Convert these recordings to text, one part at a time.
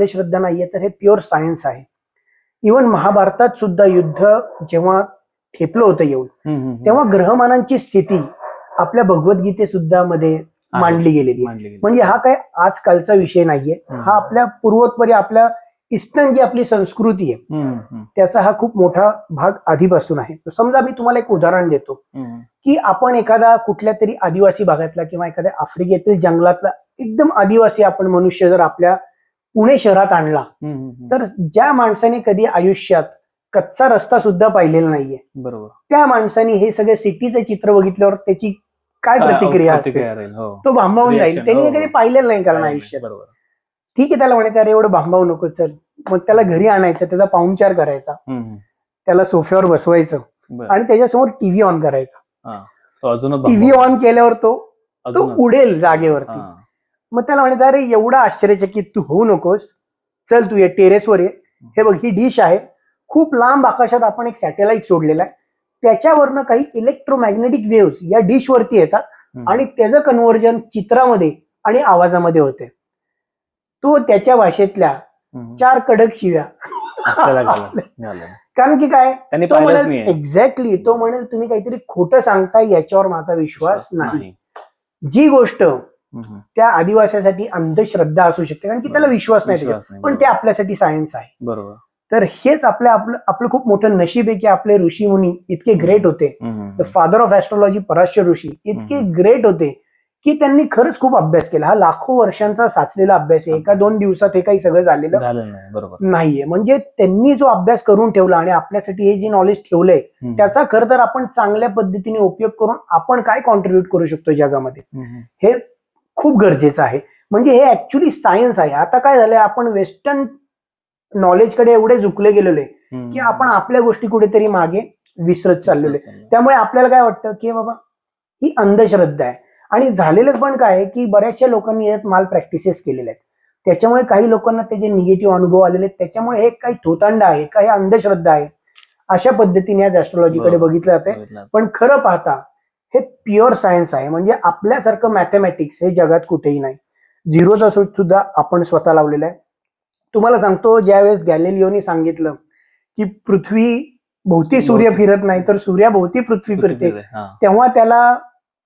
अंधश्रद्धा नाहीये, तर हे प्युअर सायन्स आहे. इव्हन महाभारतात सुद्धा युद्ध जेव्हा ठेपलं होतं येऊन, तेव्हा ग्रहमानांची स्थिती आपल्या भगवद्गीते सुद्धा मध्ये मांडली गेलेली आहे. म्हणजे हा काय आजकालचा विषय नाहीये, हा आपल्या पूर्वोत्तरी आपल्या ईस्टर्न जी आपली संस्कृती आहे त्याचा हा खूप मोठा भाग आधीपासून आहे. समजा मी तुम्हाला एक उदाहरण देतो की आपण एखादा कुठल्या तरी आदिवासी भागातला किंवा एखाद्या आफ्रिकेतील जंगलातला एकदम आदिवासी आपण मनुष्य जर आपल्या पुणे शहरात आणला, तर ज्या माणसाने कधी आयुष्यात कच्चा रस्ता सुद्धा पाहिलेला नाहीये, बरोबर, त्या माणसाने हे सगळे सिटीचं चित्र बघितल्यावर त्याची काय प्रतिक्रिया असेल? तो भांबावून जाईल. त्यांनी कधी पाहिलेलं नाही कारण आयुष्यात. ठीक आहे, त्याला म्हणायचं अरे एवढं भांबावू नको, चल. मग त्याला घरी आणायचं, त्याचा पाहुणचार करायचा, त्याला सोफ्यावर बसवायचं आणि त्याच्यासमोर टीव्ही ऑन करायचा. टीव्ही ऑन केल्यावर तो उडेल जागेवरती. मग त्याला म्हणायचं अरे एवढा आश्चर्यचकित तू होऊ नकोस, चल तू ये टेरेसवर ये, हे बघ ही डिश आहे, खूप लांब आकाशात आपण एक सॅटेलाइट सोडलेला आहे, त्याच्यावरनं काही इलेक्ट्रोमॅग्नेटिक वेव्स या डिश वरती येतात आणि त्याचं कन्व्हर्जन चित्रामध्ये आणि आवाजामध्ये होते. तो त्याच्या भाषेतल्या 4 कडक शिव्या कारण की काय, तो म्हणेल एक्झॅक्टली, तो म्हणेल तुम्ही काहीतरी खोटं सांगताय, याच्यावर माझा विश्वास नाही. जी गोष्ट त्या आदिवासीसाठी अंधश्रद्धा असू शकते कारण की त्याला विश्वास नाही त्याच्यात, पण ते आपल्यासाठी सायन्स आहे. बरोबर. तर हेच आपलं खूप मोठं नशीब आहे की आपले ऋषी मुनी इतके ग्रेट होते. फादर ऑफ ऍस्ट्रॉलॉजी पराशर ऋषी इतके ग्रेट होते की त्यांनी खरंच खूप अभ्यास केला. हा लाखो वर्षांचा साचलेला अभ्यास आहे, एका 2 दिवसात हे काही सगळं झालेलं नाहीये. म्हणजे त्यांनी जो अभ्यास करून ठेवला आणि आपल्यासाठी हे जे नॉलेज ठेवलंय त्याचा खरं तर आपण चांगल्या पद्धतीने उपयोग करून आपण काय कॉन्ट्रीब्युट करू शकतो जगामध्ये, हे खूप गरजेचं आहे. म्हणजे हे ऍक्च्युली सायन्स आहे. आता काय झालंय, आपण वेस्टर्न नॉलेजकडे एवढे झुकले गेलेलो आहे की आपण आपल्या गोष्टी कुठेतरी मागे विसरत चाललेलो आहे. त्यामुळे आपल्याला काय वाटतं की बाबा ही अंधश्रद्धा आहे. आणि झालेलं पण काय आहे की बऱ्याचशा लोकांनी यात माल प्रॅक्टिसेस केलेल्या आहेत, त्याच्यामुळे काही लोकांना त्याचे निगेटिव्ह अनुभव आलेले आहेत. त्याच्यामुळे हे काही थोतांड आहे, काही अंधश्रद्धा आहे, अशा पद्धतीने आज ऍस्ट्रॉलॉजीकडे बघितलं जाते. पण खरं पाहता हे प्युअर सायन्स आहे. म्हणजे आपल्यासारखं मॅथमॅटिक्स हे जगात कुठेही नाही. झिरोचा सुद्धा आपण स्वतः लावलेला आहे. तुम्हाला सांगतो, ज्यावेळेस गॅलिलिओनी सांगितलं की पृथ्वी भोवती सूर्य फिरत नाही तर सूर्याभोवती पृथ्वी फिरते, तेव्हा त्याला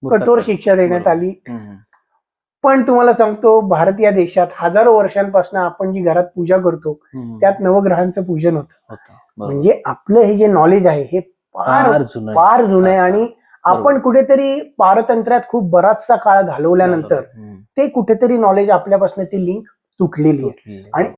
कठोर शिक्षा देण्यात आली. पण तुम्हाला सांगतो, भारत या देशात हजारो वर्षांपासून आपण जी घरात पूजा करतो त्यात नवग्रहांचं पूजन होतं. म्हणजे आपलं हे जे नॉलेज आहे हे फार जुनं आहे आणि आपण कुठेतरी पारतंत्र्यात खूप बराचसा काळ घालवल्यानंतर ते कुठेतरी नॉलेज आपल्यापासून ती लिंक तुटलेली आहे. आणि